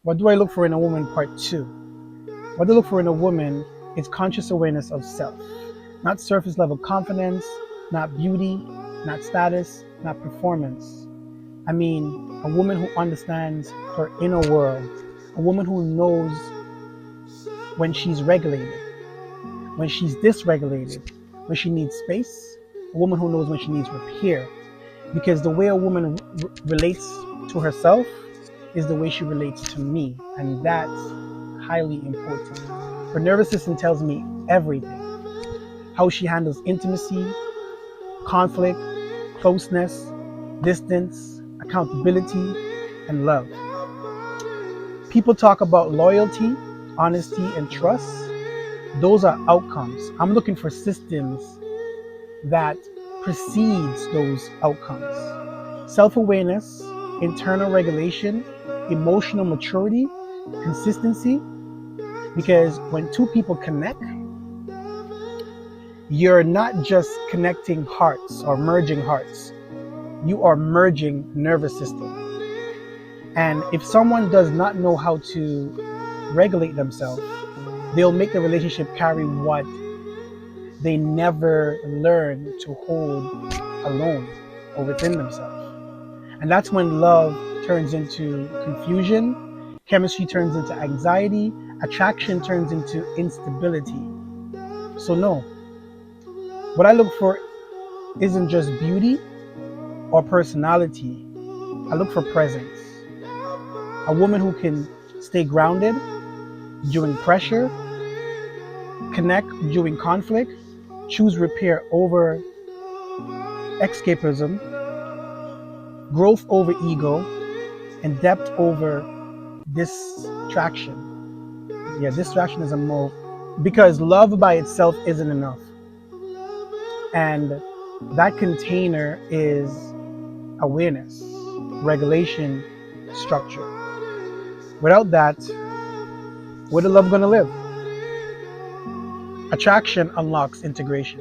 What do I look for in a woman? Part 2. What I look for in a woman is conscious awareness of self. Not surface level confidence, not beauty, not status, not performance. I mean, a woman who understands her inner world. A woman who knows when she's regulated, when she's dysregulated, when she needs space. A woman who knows when she needs repair. Because the way a woman relates to herself is the way she relates to me. And that's highly important. Her nervous system tells me everything. How she handles intimacy, conflict, closeness, distance, accountability, and love. People talk about loyalty, honesty, and trust. Those are outcomes. I'm looking for systems that precedes those outcomes. Self-awareness, internal regulation, emotional maturity, consistency. Because when two people connect, you're not just connecting hearts or merging hearts. You are merging nervous system. And if someone does not know how to regulate themselves, they'll make the relationship carry what they never learn to hold alone or within themselves. And that's when love turns into confusion, chemistry turns into anxiety, attraction turns into instability. So no, what I look for isn't just beauty or personality. I look for presence. A woman who can stay grounded during pressure, connect during conflict, choose repair over escapism, growth over ego, and depth over distraction. Yeah, distraction is a move. Because love by itself isn't enough. And that container is awareness, regulation, structure. Without that, where the love gonna live? Attraction unlocks integration.